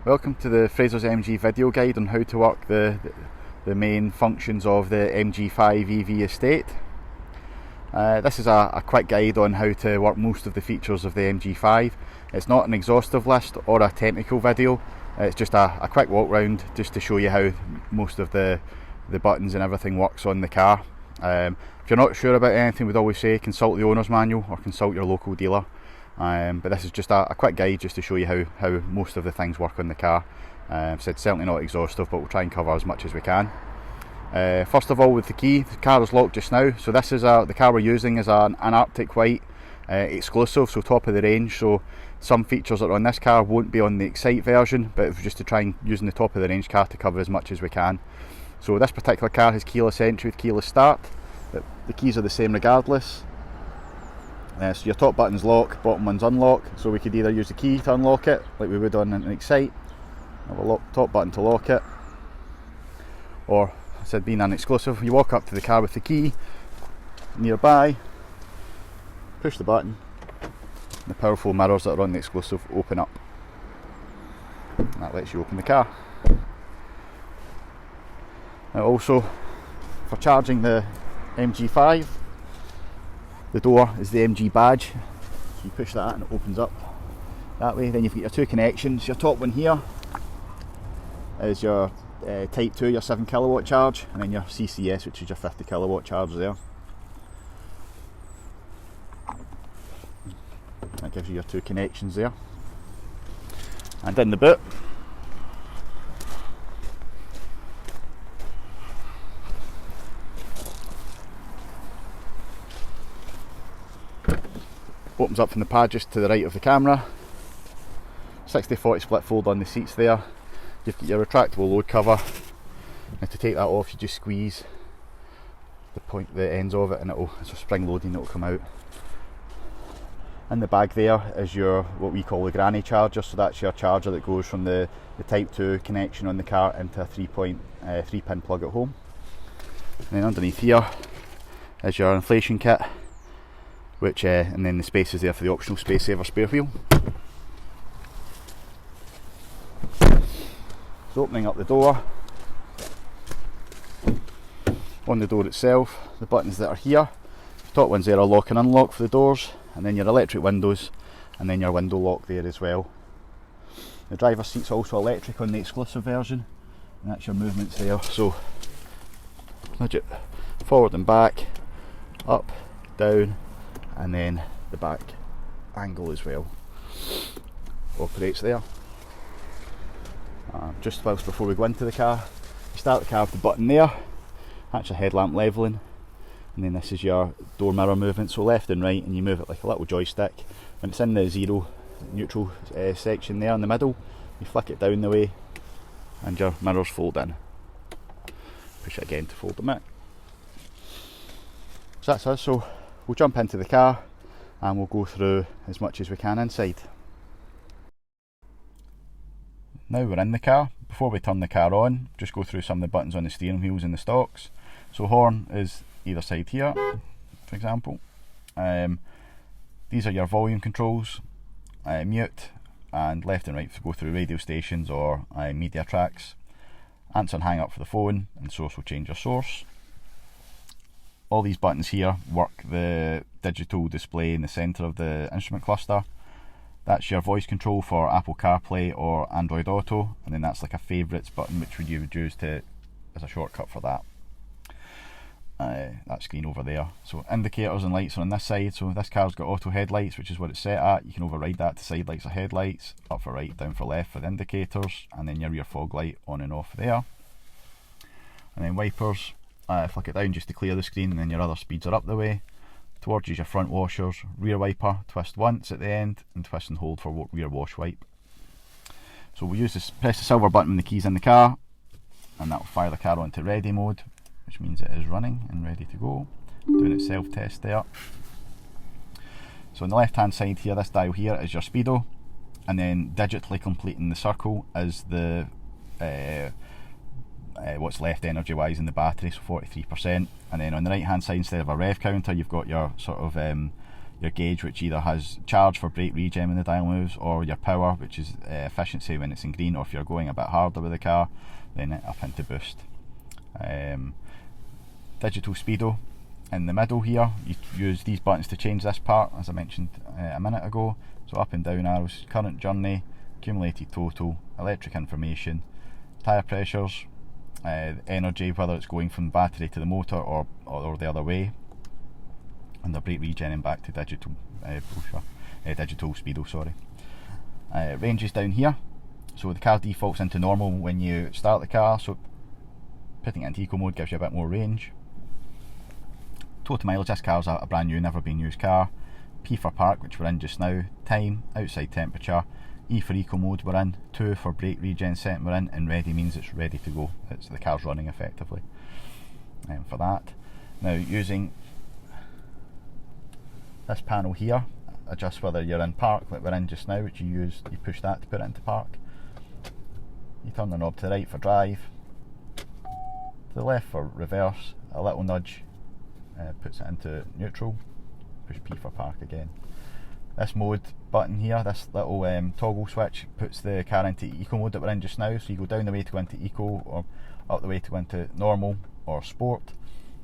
Welcome to the Frasers MG video guide on how to work the main functions of the MG5 EV estate. This is a quick guide on how to work most of the features of the MG5. It's not an exhaustive list or a technical video, it's just a quick walk round just to show you how most of the buttons and everything works on the car. If you're not sure about anything, we'd always say consult the owner's manual or consult your local dealer. But this is just a quick guide just to show you how most of the things work on the car. Said certainly not exhaustive, but we'll try and cover as much as we can. First of all, with the key, the car is locked just now, so this is the car we're using is an Arctic White exclusive, so top of the range. So some features that are on this car won't be on the Excite version, but it's just to try and using the top of the range car to cover as much as we can. So this particular car has keyless entry with keyless start. The keys are the same regardless. So your top button's lock, bottom one's unlock, so we could either use the key to unlock it like we would on an Excite, have a top button to lock it, or I said being an exclusive, you walk up to the car with the key nearby, push the button, and the powerful mirrors that are on the exclusive open up, and that lets you open the car. Now also, for charging the MG5, the door is the MG badge, so you push that and it opens up that way. Then you've got your two connections. Your top one here is your Type 2, your 7 kilowatt charge, and then your CCS, which is your 50 kilowatt charge there. That gives you your two connections there. And in the boot, opens up from the pad just to the right of the camera. 60/40 split fold on the seats there. You've got your retractable load cover, and to take that off you just squeeze the ends of it and it's a spring loading, it'll come out. In the bag there is your what we call the granny charger, so that's your charger that goes from the Type 2 connection on the car into a 3 pin plug at home. And then underneath here is your inflation kit, which and then the space is there for the optional space saver spare wheel. So opening up the door, on the door itself, the buttons that are here, the top ones there are lock and unlock for the doors, and then your electric windows, and then your window lock there as well. The driver's seat's also electric on the exclusive version, and that's your movements there, so nudge it forward and back, up, down, and then the back angle as well operates there. Just whilst before we go into the car, you start the car with the button there, that's your headlamp levelling, and then this is your door mirror movement, so left and right, and you move it like a little joystick. When it's in the zero neutral section there in the middle, you flick it down the way and your mirrors fold in. Push it again to fold them out. So that's us. So we'll jump into the car and we'll go through as much as we can inside. Now we're in the car. Before we turn the car on, just go through some of the buttons on the steering wheels and the stalks. So horn is either side here, for example. These are your volume controls, mute, and left and right to go through radio stations or media tracks. Answer and hang up for the phone, and source will change your source. All these buttons here work the digital display in the centre of the instrument cluster. That's your voice control for Apple CarPlay or Android Auto, and then that's like a favourites button which you would use as a shortcut for that. That screen over there. So indicators and lights are on this side, so this car's got auto headlights, which is what it's set at. You can override that to side lights or headlights, up for right, down for left for the indicators, and then your rear fog light on and off there. And then wipers, flick it down just to clear the screen, and then your other speeds are up the way. Towards is your front washers, rear wiper, twist once at the end, and twist and hold for rear wash wipe. So we use this, press the silver button when the key's in the car, and that will fire the car onto ready mode, which means it is running and ready to go. Doing its self-test there. So on the left hand side here, this dial here is your Speedo, and then digitally completing the circle is the what's left energy wise in the battery, so 43%. And then on the right hand side, instead of a rev counter, you've got your sort of your gauge, which either has charge for brake regen when the dial moves, or your power, which is efficiency when it's in green, or if you're going a bit harder with the car, then up into boost. Digital speedo in the middle here. You use these buttons to change this part, as I mentioned a minute ago. So up and down arrows, current journey, accumulated total, electric information, tyre pressures, energy, whether it's going from the battery to the motor or the other way, and the brake regenerating back to digital digital speedo, sorry. Range is down here, so the car defaults into normal when you start the car, so putting it into eco mode gives you a bit more range. Total mileage, this car's a brand new, never been used car. P for park, which we're in just now. Time, outside temperature. E for eco mode we're in. 2 for brake regen setting we're in, and ready means it's ready to go. It's the car's running effectively. For that, now using this panel here, adjust whether you're in park like we're in just now, which you push that to put it into park. You turn the knob to the right for drive, to the left for reverse, a little nudge puts it into neutral, push P for park again. This mode button here, this little toggle switch, puts the car into eco mode that we're in just now, so you go down the way to go into eco, or up the way to go into normal or sport.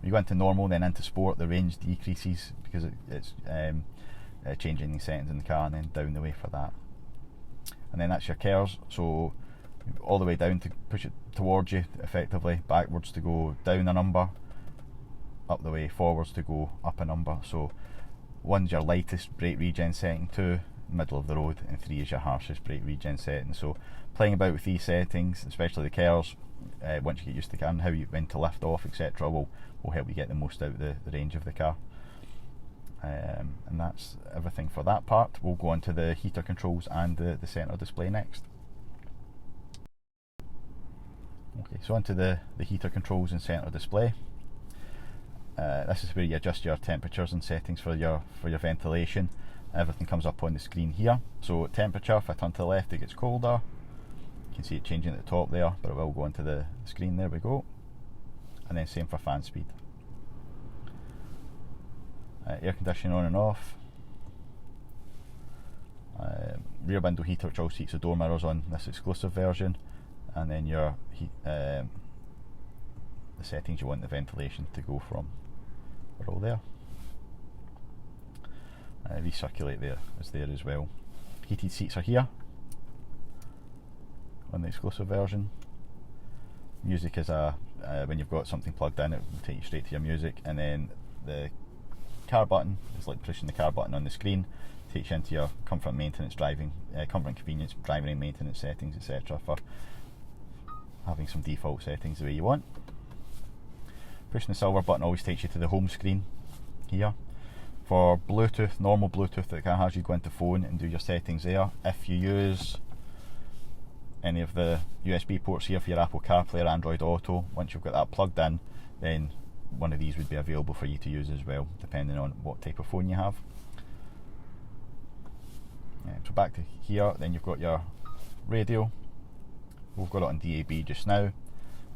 When you go into normal then into sport, the range decreases because it's changing the settings in the car, and then down the way for that. And then that's your KERS, so all the way down to push it towards you effectively, backwards to go down a number, up the way forwards to go up a number. So 1's your lightest brake regen setting, 2 middle of the road, and 3 is your harshest brake regen setting. So playing about with these settings, especially the KERS, once you get used to the car and when to lift off, etc., will help you get the most out of the range of the car. And that's everything for that part. We'll go on to the heater controls and the centre display next. Okay, so onto the heater controls and centre display. This is where you adjust your temperatures and settings for your ventilation. Everything comes up on the screen here. So temperature, if I turn to the left, it gets colder. You can see it changing at the top there, but it will go onto the screen. There we go. And then same for fan speed. Air conditioning on and off. Rear window heater, which all seats the door mirrors on this exclusive version. And then your the settings you want the ventilation to go from are all there. Recirculate there is there as well. Heated seats are here on the exclusive version. Music is when you've got something plugged in, it will take you straight to your music. And then the car button is like pushing the car button on the screen, takes you into your comfort, maintenance, driving, comfort and convenience, driving and maintenance settings, etc., for having some default settings the way you want. Pushing the silver button always takes you to the home screen here. For Bluetooth, normal Bluetooth that the car has, you go into phone and do your settings there. If you use any of the USB ports here for your Apple CarPlay or Android Auto, once you've got that plugged in, then one of these would be available for you to use as well, depending on what type of phone you have. So back to here, then you've got your radio. We've got it on DAB just now.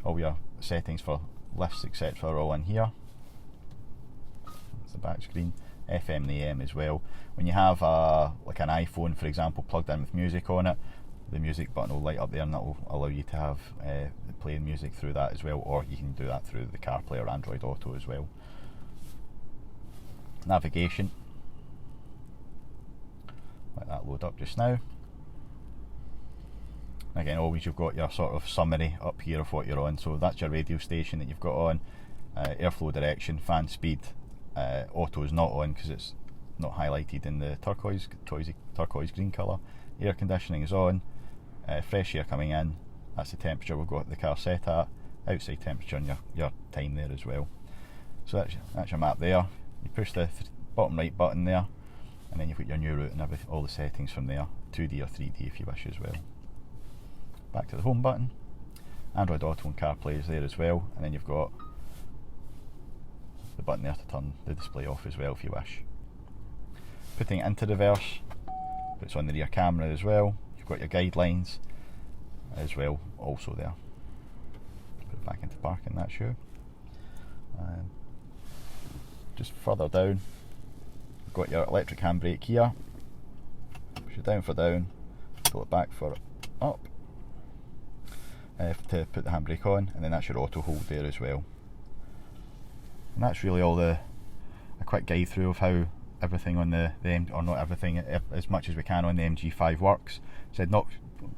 All your settings for lifts, etc., are all in here. That's the back screen. FM and AM as well. When you have like an iPhone, for example, plugged in with music on it, the music button will light up there, and that will allow you to have playing music through that as well, or you can do that through the CarPlay or Android Auto as well. Navigation. Let that load up just now. Again, always you've got your sort of summary up here of what you're on. So that's your radio station that you've got on, airflow direction, fan speed. Auto is not on because it's not highlighted in the turquoise green colour. Air conditioning is on, fresh air coming in, that's the temperature we've got the car set at, outside temperature, and your time there as well. So that's your map there. You push the bottom right button there, and then you've got your new route and all the settings from there, 2D or 3D if you wish as well. Back to the home button, Android Auto and CarPlay is there as well, and then you've got the button there to turn the display off as well if you wish. Putting it into reverse, puts on the rear camera as well. You've got your guidelines as well, also there. Put it back into park in that shoe. Just further down, got your electric handbrake here. Push it down for down, pull it back for up to put the handbrake on, and then that's your auto hold there as well. And that's really all a quick guide through of how everything on or not everything, as much as we can on the MG5 works. Said not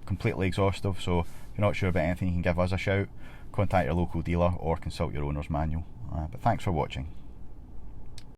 completely exhaustive, so if you're not sure about anything, you can give us a shout, contact your local dealer or consult your owner's manual. But thanks for watching.